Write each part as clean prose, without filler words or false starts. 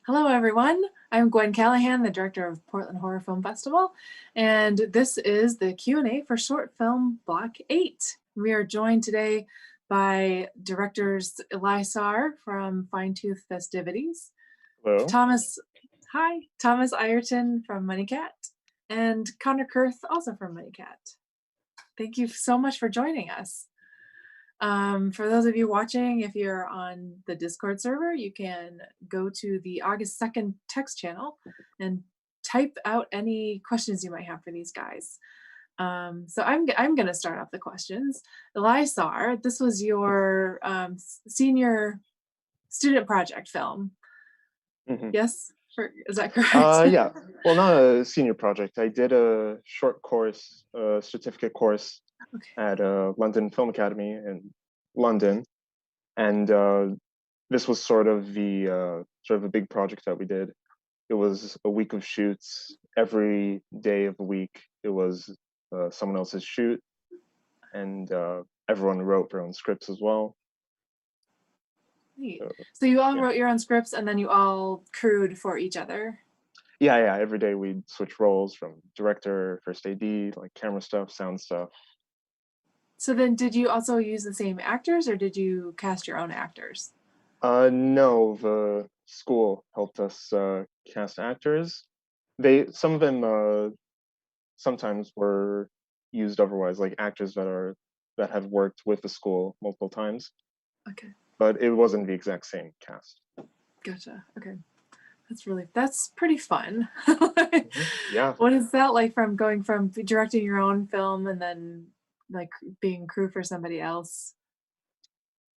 Hello, everyone. I'm Gwen Callahan, the director of Portland Horror Film Festival, and this is the Q&A for short film Block 8. We are joined today by directors Eli Sarr from Fine Tooth Festivities, Hello. Thomas, hi, Thomas Ireton from MoneyCat, and Connor Kurth, also from MoneyCat. Thank you so much for joining us. For those of you watching, if you're on the Discord server, you can go to the August 2nd text channel and type out any questions you might have for these guys. So I'm going to start off the questions. Elisar, this was your senior student project film. hmm Yes? Is that correct? yeah. Well, not a senior project. I did a short course, a certificate course Okay. at London Film Academy in London, and this was sort of a big project that we did. It was a week of shoots. Every day of the week, it was someone else's shoot, and everyone wrote their own scripts as well. Neat. So, So you all yeah, wrote your own scripts and then you all crewed for each other. yeah. Every day we'd switch roles from director, first AD, like camera stuff, sound stuff. So then did you also use the same actors or did you cast your own actors? No, the school helped us cast actors. Some of them sometimes were used otherwise, like actors that have worked with the school multiple times, Okay, but it wasn't the exact same cast. gotcha. Okay, that's pretty fun. Yeah. What is that like from going from directing your own film and then like being crew for somebody else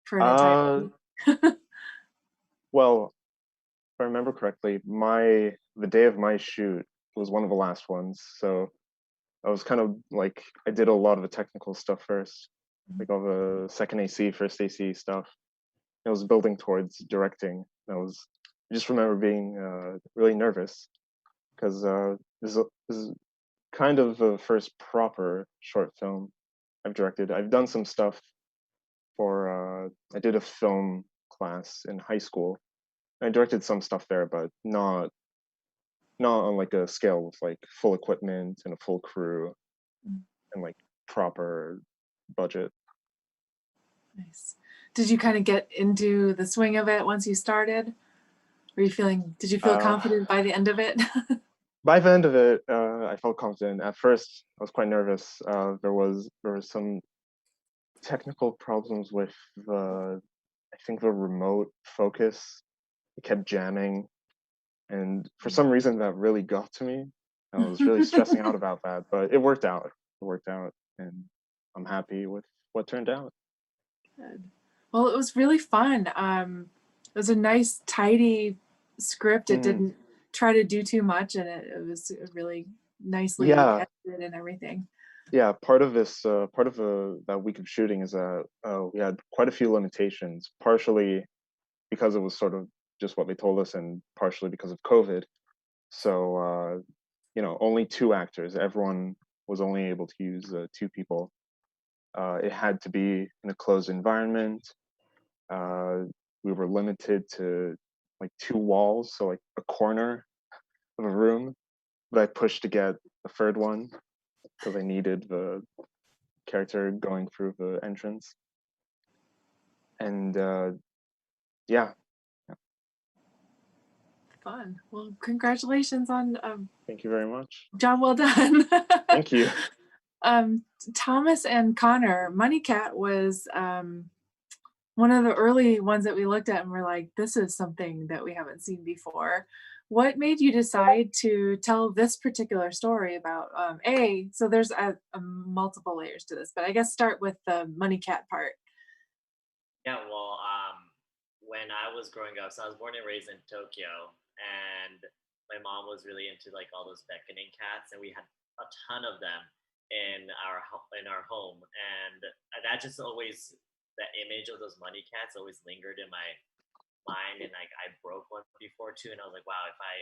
for an entire Uh, week? well, if I remember correctly, my the day of my shoot was one of the last ones, so I was kind of like I did a lot of the technical stuff first, like all the second AC, first AC stuff. I was building towards directing. I just remember being really nervous because this is kind of the first proper short film I've directed. I've done some stuff I did a film class in high school. I directed some stuff there, but not on like a scale with like full equipment and a full crew and like proper budget. Nice. Did you kind of get into the swing of it once you started? Did you feel Uh, confident by the end of it? by the end of it, I felt confident. At first, I was quite nervous. There was some technical problems with I think the remote focus. It kept jamming, and for some reason that really got to me. I was really stressing out about that, but it worked out. It worked out, and I'm happy with what turned out. Good. Well, it was really fun. It was a nice, tidy script. It Mhm. didn't try to do too much, and it was really nicely Yeah, edited and everything. yeah. Part of that week of shooting is that we had quite a few limitations, partially because it was sort of just what they told us, and partially because of COVID. So, only two actors. Everyone was only able to use two people. It had to be in a closed environment. Uh, we were limited to like two walls, so like a corner of a room. But I pushed to get a third one because I needed the character going through the entrance. And yeah, Fun. Well, congratulations on thank you very much. job well done. Thank you. um, Thomas and Connor, Money Cat was one of the early ones that we looked at and we're like, this is something that we haven't seen before. What made you decide to tell this particular story about so there's a multiple layers to this, but I guess start with the money cat part. Yeah, well, when I was growing up, so I was born and raised in Tokyo, and my mom was really into like all those beckoning cats, and we had a ton of them in our home, and that just always that image of those money cats always lingered in my mind, and like I broke one before too, and I was like, wow, if I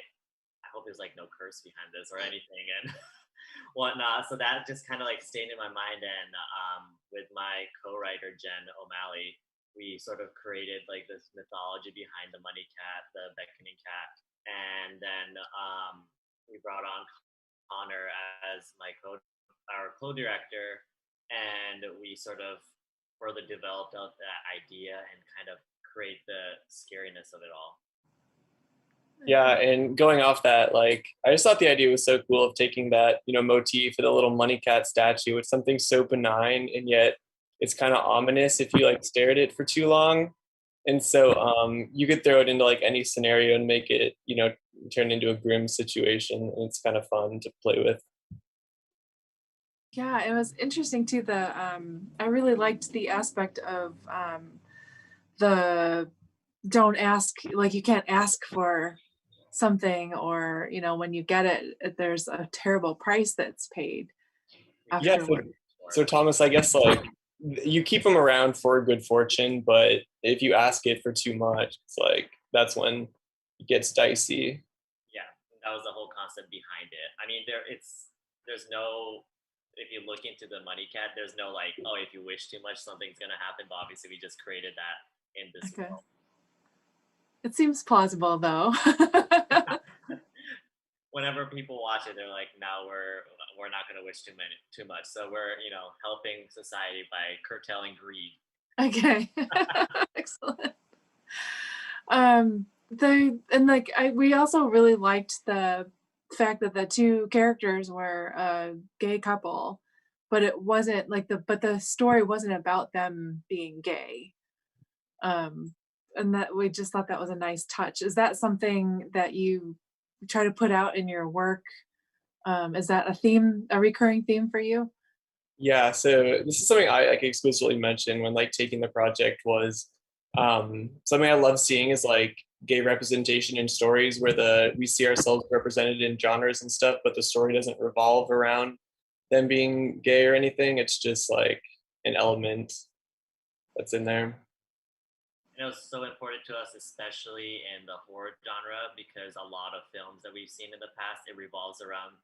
hope there's like no curse behind this or anything, and whatnot. So that just kind of like stayed in my mind. And with my co-writer Jen O'Malley, we sort of created like this mythology behind the money cat, the beckoning cat, and then we brought on Connor as our co-director, and we sort of further developed out that idea and kind of create the scariness of it all. Yeah, and going off that, like, I just thought the idea was so cool of taking that, motif of the little money cat statue. It's something so benign, and yet it's kind of ominous if you like stare at it for too long. And so you could throw it into like any scenario and make it, turn into a grim situation. And it's kind of fun to play with. Yeah, it was interesting too. I really liked the aspect of the don't ask, like you can't ask for something, or when you get it, there's a terrible price that's paid Yeah, afterward. so Thomas, I guess like you keep them around for good fortune, but if you ask it for too much, it's like that's when it gets dicey. Yeah, that was the whole concept behind it. I mean, there's no, if you look into the money cat, there's no like, oh, if you wish too much, something's gonna happen. But obviously, we just created that in this world. It seems plausible though. Whenever people watch it, they're like, "Now we're not going to wish too much." So we're helping society by curtailing greed. Okay, excellent. We also really liked the fact that the two characters were a gay couple, but it wasn't like the story wasn't about them being gay. And that we just thought that was a nice touch. Is that something that you try to put out in your work? Is that a recurring theme for you? Yeah, so this is something I like explicitly mentioned when like taking the project was something I love seeing is like gay representation in stories where we see ourselves represented in genres and stuff, but the story doesn't revolve around them being gay or anything. It's just like an element that's in there. And it was so important to us, especially in the horror genre, because a lot of films that we've seen in the past, it revolves around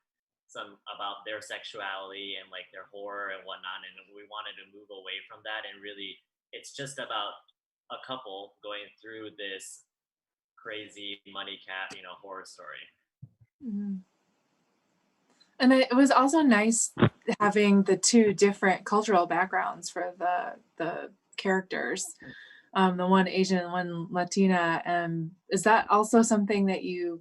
some about their sexuality and like their horror and whatnot. And we wanted to move away from that, and really, it's just about a couple going through this crazy money cat, horror story. Mm-hmm. And it was also nice having the two different cultural backgrounds for the characters. The one Asian, one Latina. Is that also something that you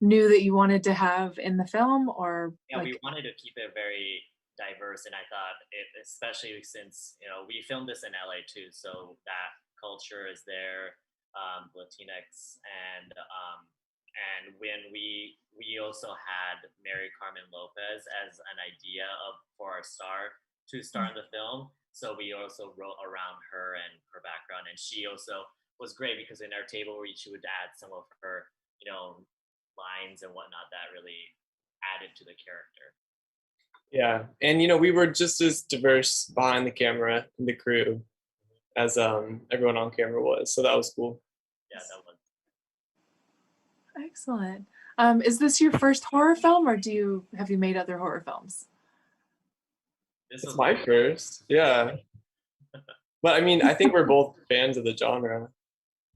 knew that you wanted to have in the film, or? Yeah, we wanted to keep it very diverse, and I thought especially since we filmed this in LA too, so that culture is there, Latinx, and when we also had Mary Carmen Lopez as an idea for our star to star in the film. So we also wrote around her and her background, and she also was great because in our table read she would add some of her, lines and whatnot that really added to the character. Yeah, and we were just as diverse behind the camera in the crew as everyone on camera was, so that was cool. Yeah, that was excellent. Is this your first horror film, or have you made other horror films? This is my first, yeah. But I mean, I think we're both fans of the genre.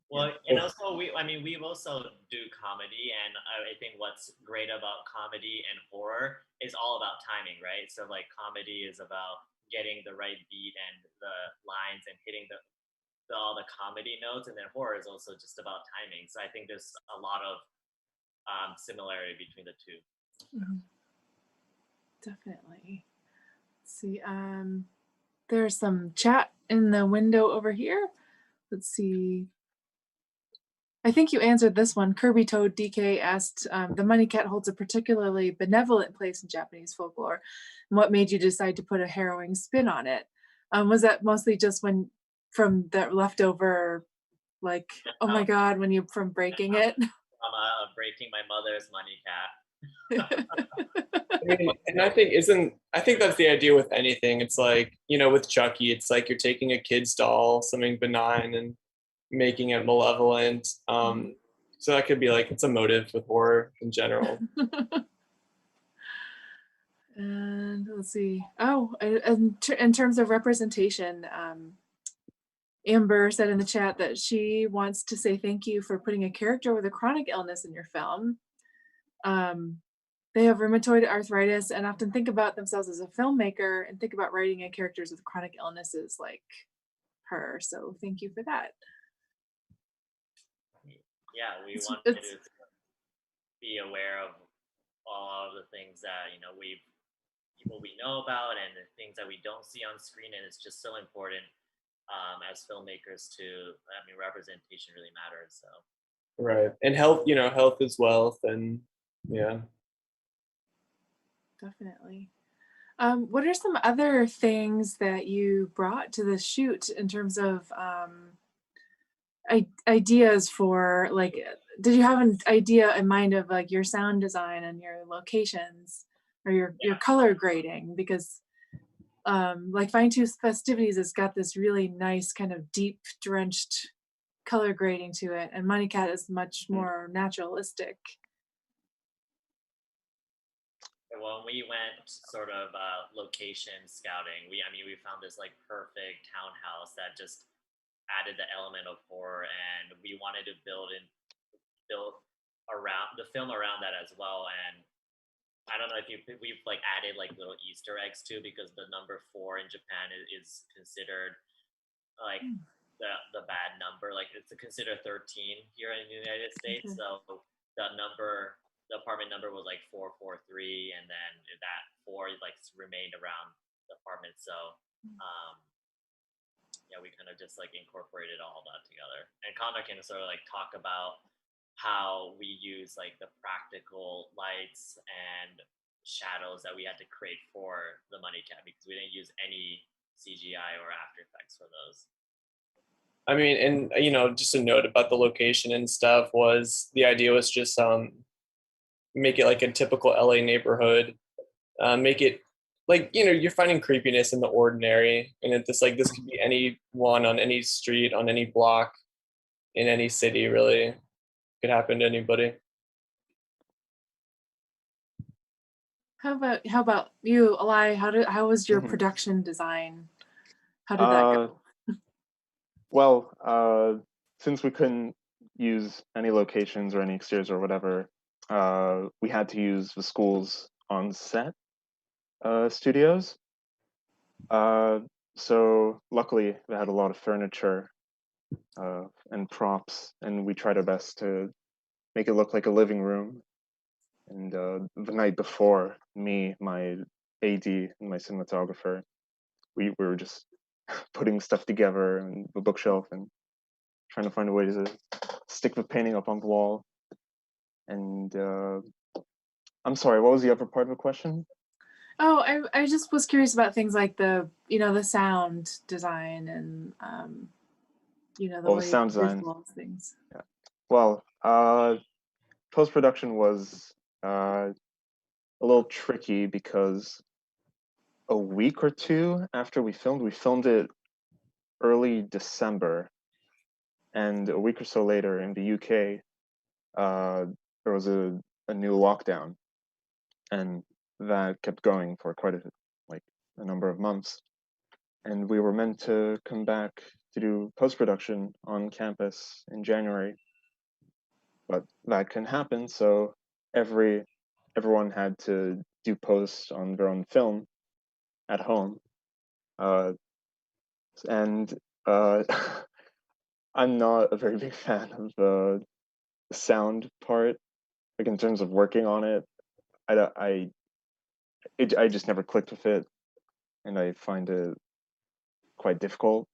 Well, and also we also do comedy, and I think what's great about comedy and horror is all about timing, right? So like comedy is about getting the right beat and the lines and hitting all the comedy notes, and then horror is also just about timing. So I think there's a lot of similarity between the two. Mm-hmm. Definitely. Let's see, there's some chat in the window over here. Let's see. I think you answered this one. Kirby Toad DK asked, the money cat holds a particularly benevolent place in Japanese folklore. And what made you decide to put a harrowing spin on it? Was that mostly just from the leftover, like, oh my God, from breaking it? From breaking my mother's money cat. I mean, and I think that's the idea with anything. It's like, with Chucky, it's like you're taking a kid's doll, something benign, and making it malevolent. So that could be like, it's a motive with horror in general. And let's see. Oh, in terms of representation, Amber said in the chat that she wants to say thank you for putting a character with a chronic illness in your film. They have rheumatoid arthritis and often think about themselves as a filmmaker and think about writing in characters with chronic illnesses like her. So thank you for that. Yeah, we It's, wanted it's to be aware of all of the things that people we know about and the things that we don't see on screen, and it's just so important as filmmakers to. I mean, representation really matters. So Right. And health, health is wealth, and yeah. definitely. What are some other things that you brought to the shoot in terms of ideas for, like, did you have an idea in mind of like your sound design and your locations or your color grading? Because like Fine Tooth Festivities has got this really nice kind of deep drenched color grading to it, and Money Cat is much more naturalistic. when we went sort of location scouting, we found this like perfect townhouse that just added the element of horror, and we wanted to build around the film around that as well. And I don't know if we've like added like little Easter eggs too, because the number 4 in Japan is considered like the bad number. Like it's considered 13 here in the United States. Okay. So the apartment number was like 443, and then that 4 like remained around the apartment. So yeah, we kind of just like incorporated all that together. And Connor can sort of like talk about how we use like the practical lights and shadows that we had to create for the Money Cat, because we didn't use any CGI or After Effects for those. I mean, and just a note about the location and stuff was the idea was just make it like a typical LA neighborhood, make it like you're finding creepiness in the ordinary, and this could be anyone on any street on any block in any city, really could happen to anybody. How about you, Eli? How was your production design? How did that go? Well, since we couldn't use any locations or any exteriors or whatever, we had to use the school's on-set studios. So luckily, they had a lot of furniture and props, and we tried our best to make it look like a living room. And the night before, me, my AD, and my cinematographer, we were just putting stuff together on the bookshelf and trying to find a way to stick the painting up on the wall. And I'm sorry, what was the other part of the question? Oh, I just was curious about things like the sound design and the way sound design. visual things. Yeah. Well, post-production was a little tricky because a week or two after we filmed it early December, and a week or so later in the UK, there was a new lockdown, and that kept going for quite a number of months. And we were meant to come back to do post-production on campus in January, but that couldn't happen. So everyone had to do post on their own film at home, and I'm not a very big fan of the sound part. Like in terms of working on it, I just never clicked with it, and I find it quite difficult.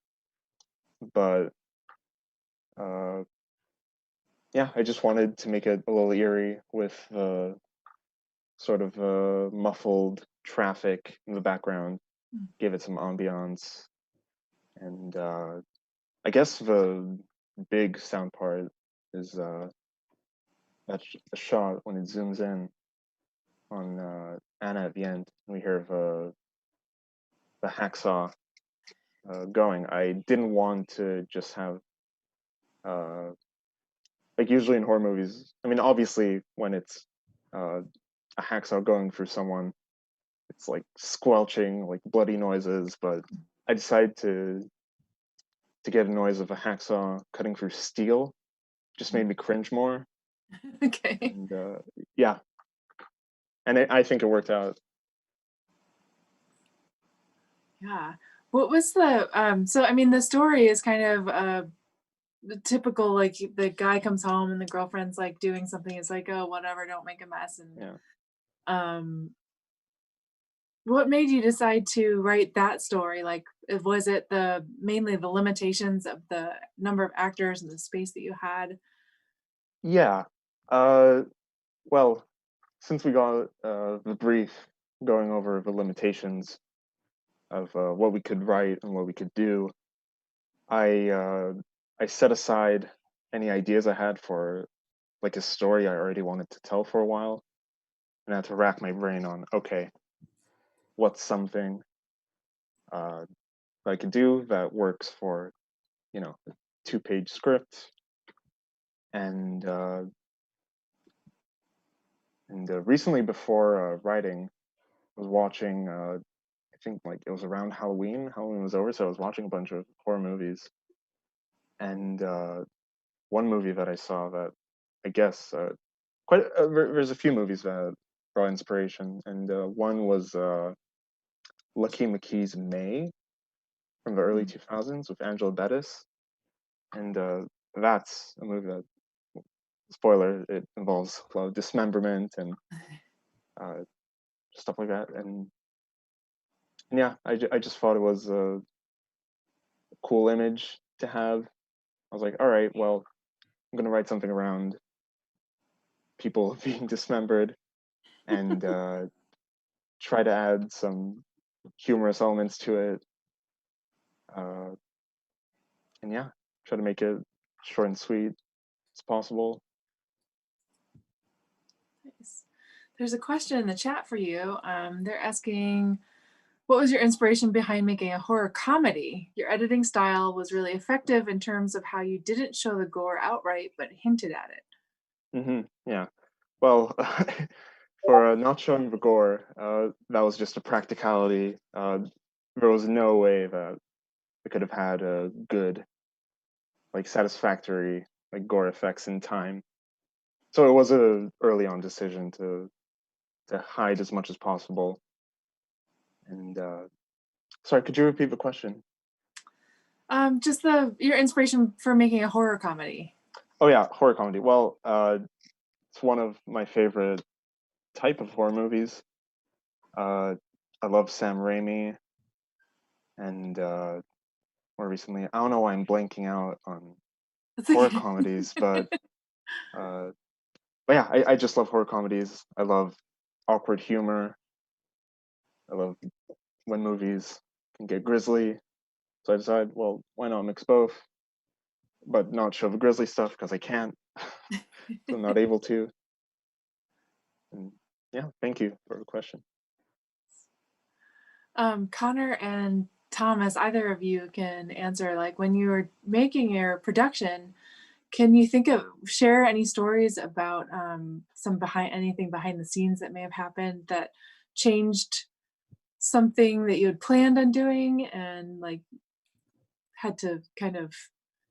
But yeah, I just wanted to make it a little eerie with sort of muffled traffic in the background, give it some ambiance, and I guess the big sound part is that the shot when it zooms in on Anna at the end. We hear the hacksaw going. I didn't want to just have like usually in horror movies. I mean, obviously when it's a hacksaw going through someone, it's like squelching, like bloody noises. But I decided to to get a noise of a hacksaw cutting through steel just made me cringe more. Okay. And yeah, and I think it worked out. Yeah. What was the so I mean the story is kind of the typical, like the guy comes home and the girlfriend's like doing something, it's like, oh whatever, don't make a mess. And Yeah. um what made you decide to write that story? Like was it the mainly the limitations of the number of actors and the space that you had? Yeah. Well, since we got the brief going over the limitations of what we could write and what we could do, I set aside any ideas I had for like a story I already wanted to tell for a while, and I had to rack my brain on, okay, what's something that I could do that works for, a 2-page script. And recently, before writing, I was watching. I think like it was around Halloween. Halloween was over, so I was watching a bunch of horror movies. And one movie that I saw that I guess there's a few movies that brought inspiration, and one was Lucky McKee's May from the early 2000s with Angela Bettis, and that's a movie that, spoiler, it involves a lot of dismemberment and uh, stuff like that. And yeah, I just thought it was a cool image to have. I was like, all right, well, I'm gonna write something around people being dismembered and try to add some humorous elements to it. Uh, and yeah, try to make it short and sweet as possible. Nice. There's a question in the chat for you. They're asking, what was your inspiration behind making a horror comedy? Your editing style was really effective in terms of how you didn't show the gore outright, but hinted at it. Yeah. Well, for not showing the gore, that was just a practicality. There was no way that we could have had a good, like satisfactory, like gore effects in time. So it was a early on decision to hide as much as possible. And sorry, could you repeat the question? Just your inspiration for making a horror comedy. Oh yeah, horror comedy. Well, it's one of my favorite type of horror movies. I love Sam Raimi, and more recently, I don't know why I'm blanking out on That's horror okay. comedies, uh, but yeah, I just love horror comedies. I love awkward humor. I love when movies can get grisly. So I decided, well, why not mix both, but not show the grisly stuff because I can't. So I'm not able to. And yeah, thank you for the question. Connor and Thomas, either of you can answer, like when you were making your production, can you share any stories about anything behind the scenes that may have happened that changed something that you had planned on doing and like had to kind of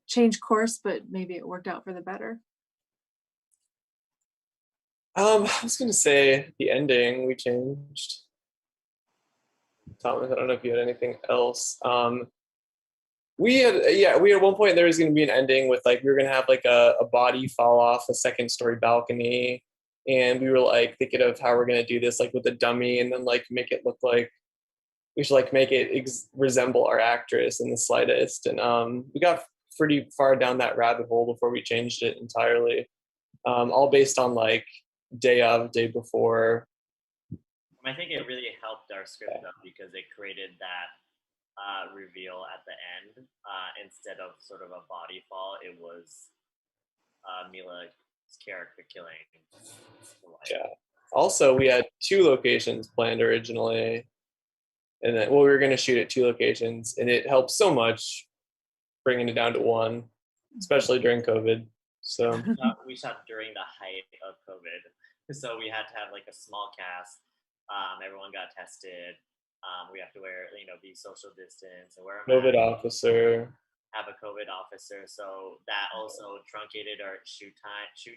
change course, but maybe it worked out for the better? I was gonna say the ending we changed. Thomas, I don't know if you had anything else. We had at one point there was gonna be an ending with like we were gonna have like a body fall off a second story balcony, and we were like thinking of how we're gonna do this like with a dummy and then like make it look like we should like make it resemble our actress in the slightest. And we got pretty far down that rabbit hole before we changed it entirely. All based on like day before. I think it really helped our script though because it created that reveal at the end instead of sort of a body fall. It was Mila's character killing. Yeah. Also, we had 2 locations planned originally, and then we were going to shoot at 2 locations, and it helped so much bringing it down to 1, especially during COVID. So we shot during the height of COVID, so we had to have like a small cast. Everyone got tested. We have to wear, be social distance and wear a mask. COVID officer. have a COVID officer, so that also truncated our shoot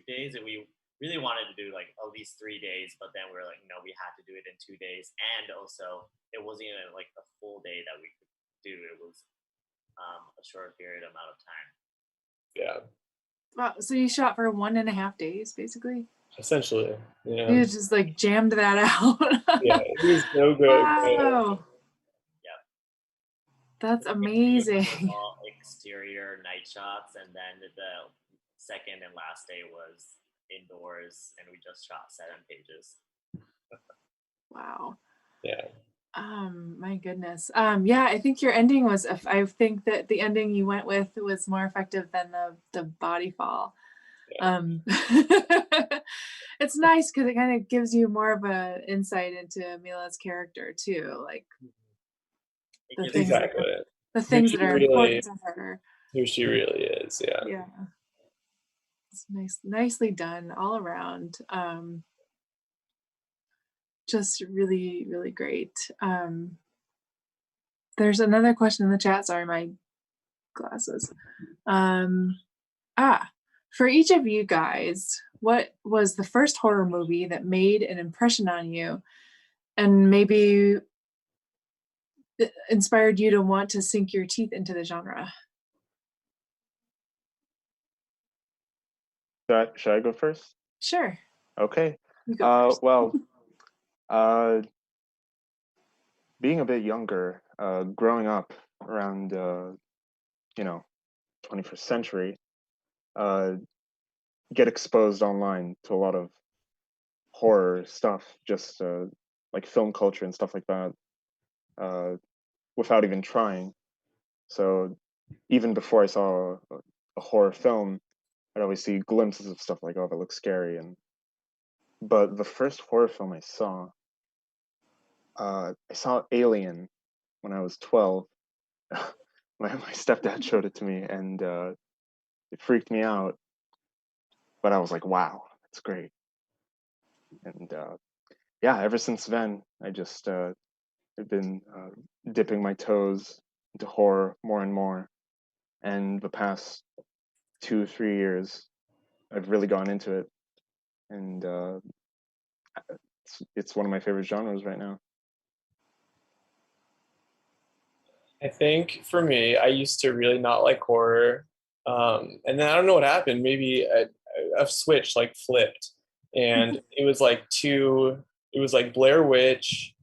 days, and we really wanted to do like at least 3 days, but then we were like, no, we had to do it in 2 days, and also it wasn't even like a full day that we could do. It was a short period amount of time. Yeah, Wow, so you shot for 1.5 days, basically? essentially. Yeah, You just like jammed that out. yeah, it was so good. Wow, Yeah, that's the beginning was amazing. all exterior night shots, and then the second and last day was indoors, and we just shot 7 pages. Wow. Yeah, My goodness. Yeah, I think your ending was, I think that the ending you went with was more effective than the body fall. yeah. It's nice because it kind of gives you more of a insight into Mila's character too, like It the gives things us that Exactly. the Who things she that are really, important to her. who she really is. Yeah. Yeah, it's nicely done all around. Just really, really great. There's another question in the chat. Sorry, my glasses. For each of you guys, what was the first horror movie that made an impression on you and maybe inspired you to want to sink your teeth into the genre? Should I go first? Sure, Okay. you go first. Well, being a bit younger, growing up around, 21st century, get exposed online to a lot of horror stuff, just like film culture and stuff like that, uh, without even trying. So even before I saw a horror film, I'd always see glimpses of stuff like, oh, that looks scary. But the first horror film I saw Alien when I was 12. My stepdad showed it to me, and it freaked me out. But I was like, wow, that's great. And yeah, ever since then, I just have been dipping my toes into horror more and more. And the past 2 3 years, I've really gone into it, and it's one of my favorite genres right now. I think for me, I used to really not like horror. And then I don't know what happened. Maybe a switch like flipped. And it was like Blair Witch.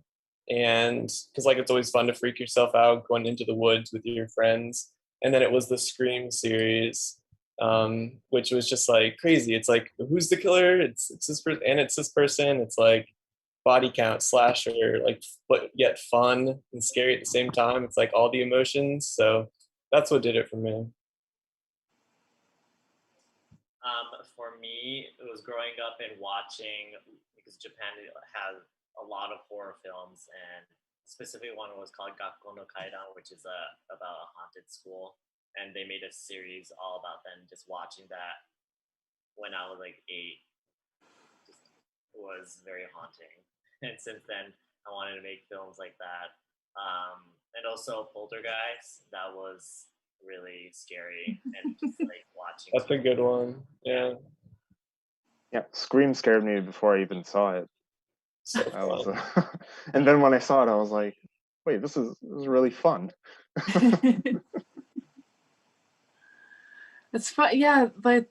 And because like it's always fun to freak yourself out going into the woods with your friends. And then it was the Scream series, which was just like crazy. It's like, who's the killer? It's this person, and it's this person. It's like, body count slasher, like, but yet fun and scary at the same time. It's like all the emotions. So that's what did it for me. For me, it was growing up and watching, because Japan has a lot of horror films, and specifically one was called Gakko no Kaidan, which is about a haunted school, and they made a series all about them. Just watching that when I was like 8 just was very haunting, and since then I wanted to make films like that. And also Poltergeist, that was really scary, and just like watching That's a good one. Yeah. Yeah, Scream scared me before I even saw it. So I was, fun. and then when I saw it, I was like, wait, this is really fun. It's fun. Yeah, but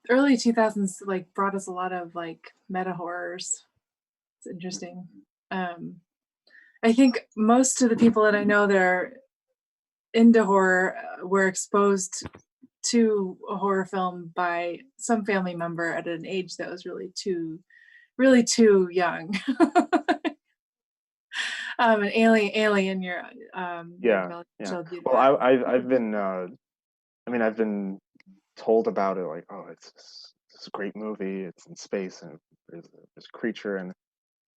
early 2000s like brought us a lot of like meta horrors. It's interesting. I think most of the people that I know that are into horror were exposed to a horror film by some family member at an age that was really too young. And Alien, your Yeah, email yeah. showed you Well, that. I've been, I've been told about it, like, oh, it's a great movie. It's in space, and there's a creature, and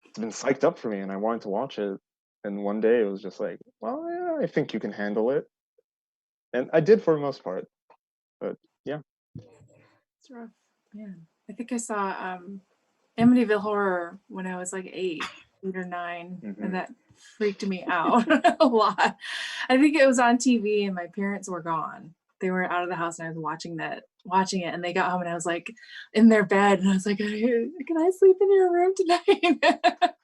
it's been psyched up for me, and I wanted to watch it. And one day it was just like, well, yeah, I think you can handle it, and I did for the most part. But yeah, It's rough, man. I think I saw Amityville Horror when I was like 8. 8 or 9, Mhm. and that freaked me out a lot. I think it was on TV, and my parents were gone. They were out of the house, and I was watching it, and they got home, and I was like in their bed, and I was like, "Can I sleep in your room tonight?"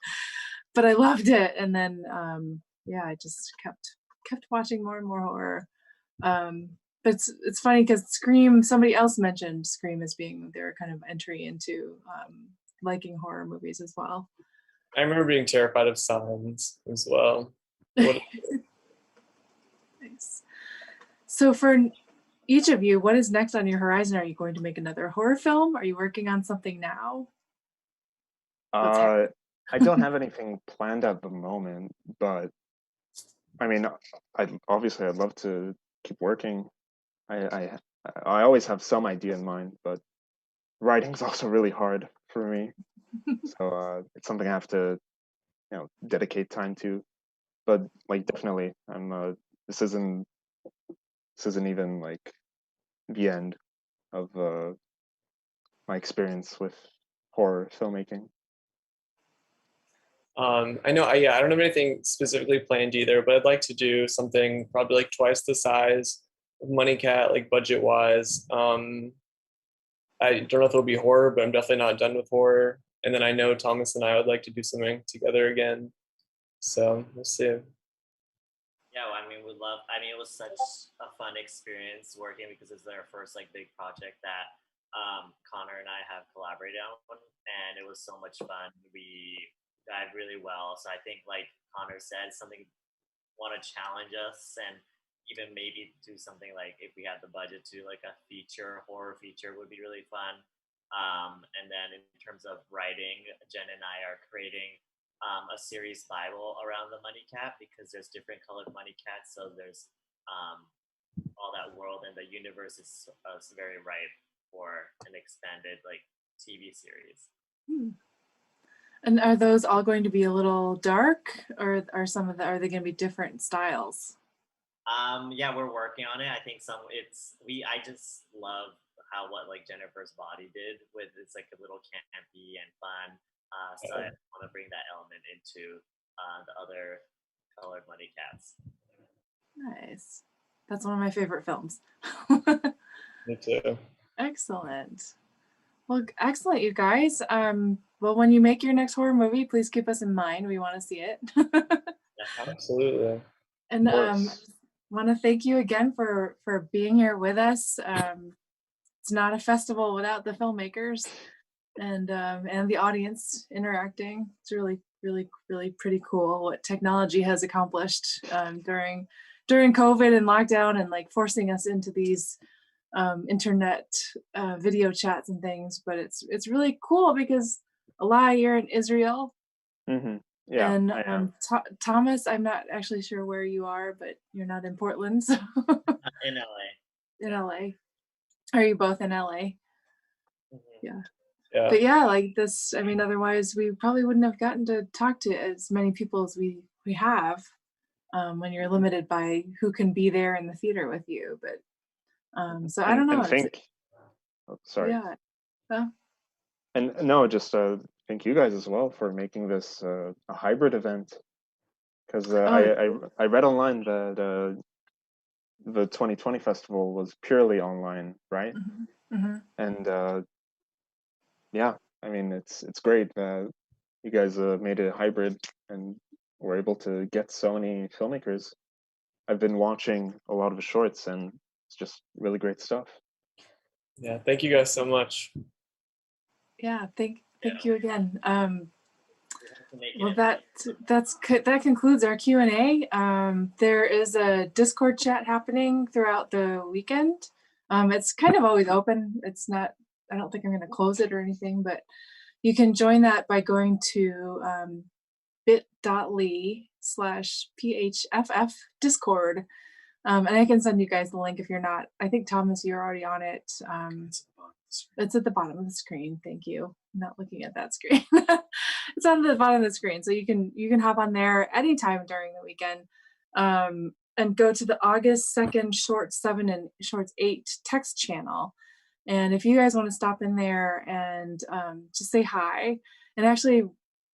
But I loved it, and then yeah, I just kept watching more and more horror. But it's funny because Scream, somebody else mentioned Scream as being their kind of entry into liking horror movies as well. I remember being terrified of Signs as well. What, Nice. So for each of you, what is next on your horizon? Are you going to make another horror film? Are you working on something now? What's happening? I don't have anything planned at the moment, but I mean, I'd love to keep working. I I always have some idea in mind, but writing's also really hard for me. So it's something I have to, dedicate time to. But like definitely, this isn't this isn't even like the end of my experience with horror filmmaking. I know, yeah, I don't have anything specifically planned either, but I'd like to do something probably like twice the size of Money Cat, like budget wise. I don't know if it'll be horror, but I'm definitely not done with horror. And then I know Thomas and I would like to do something together again. So we'll see. Yeah, well, I mean, it was such a fun experience working because it's our first like big project that Connor and I have collaborated on, and it was so much fun. We dived really well. So I think, like Connor said, something want to challenge us and even maybe do something like if we had the budget to like a horror feature would be really fun. And then in terms of writing, Jen and I are creating a series Bible around the money cat because there's different colored money cats. So there's all that world and the universe is very ripe for an expanded like TV series. And are those all going to be a little dark, or are they going to be different styles? Yeah, we're working on it. I think I just love what like Jennifer's Body did with it's like a little campy and fun. So I want to bring that element into the other colored money cats. Nice. That's one of my favorite films. Me too. Excellent. Well, excellent, you guys. Well, when you make your next horror movie, please keep us in mind. We want to see it. Absolutely. And Of want to thank you again for being here with us. It's not a festival without the filmmakers and the audience interacting. It's really, really, really pretty cool what technology has accomplished during COVID and lockdown, and like forcing us into these internet video chats and things. But it's really cool because Alai, you're in Israel. hmm Yeah, And I am. Thomas, I'm not actually sure where you are, but you're not in Portland, so In LA. in LA. Are you both in LA? Mm-hmm. Yeah. Yeah. But yeah, like this, I mean, otherwise we probably wouldn't have gotten to talk to as many people as we have when you're limited by who can be there in the theater with you. But so I don't know. Sorry. Yeah. Well, And no, just thank you guys as well for making this a hybrid event. Because I read online that the 2020 festival was purely online, right? And yeah, I mean it's great that you guys made it hybrid and were able to get so many filmmakers. I've been watching a lot of the shorts, and it's just really great stuff. Yeah. Thank you guys so much. yeah. Thank you again. Well, That that concludes our Q&A. There is a Discord chat happening throughout the weekend. It's kind of always open. It's not, I don't think I'm going to close it or anything, but you can join that by going to bit.ly/phff Discord. And I can send you guys the link if you're not. I think, Thomas, you're already on it. It's at the bottom of the screen. Thank you. I'm not looking at that screen. It's on the bottom of the screen. So you can hop on there anytime during the weekend and go to the August 2nd Shorts 7 and Shorts 8 text channel. And if you guys want to stop in there and just say hi, and actually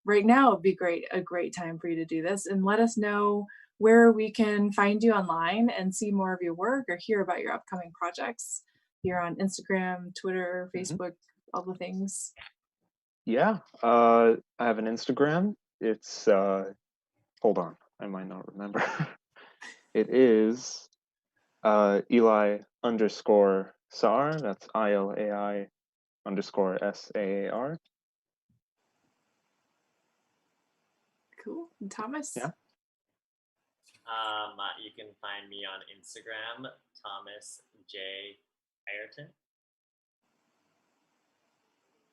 right now would be a great time for you to do this, and let us know where we can find you online and see more of your work or hear about your upcoming projects. You're on Instagram, Twitter, Facebook, all the things. Yeah, I have an Instagram. It's hold on, I might not remember. It is Eli_Saar. That's ILAI_SAAR. Cool. And Thomas? Yeah. You can find me on Instagram, Thomas J. Ayrton.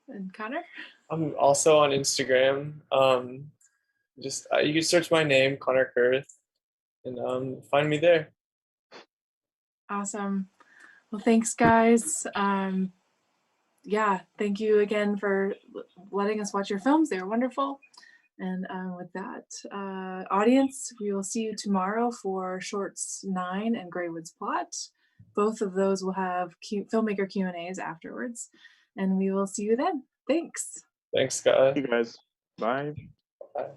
And Connor? I'm also on Instagram. Just you can search my name, Connor Kurth, and find me there. Awesome. Well, thanks, guys. Yeah, thank you again for letting us watch your films. They were wonderful. And with that, audience, we will see you tomorrow for Shorts 9 and Greywood's Plot. Both of those will have filmmaker Q&As afterwards. And we will see you then. Thanks. Thanks, guys. You guys, bye. Bye.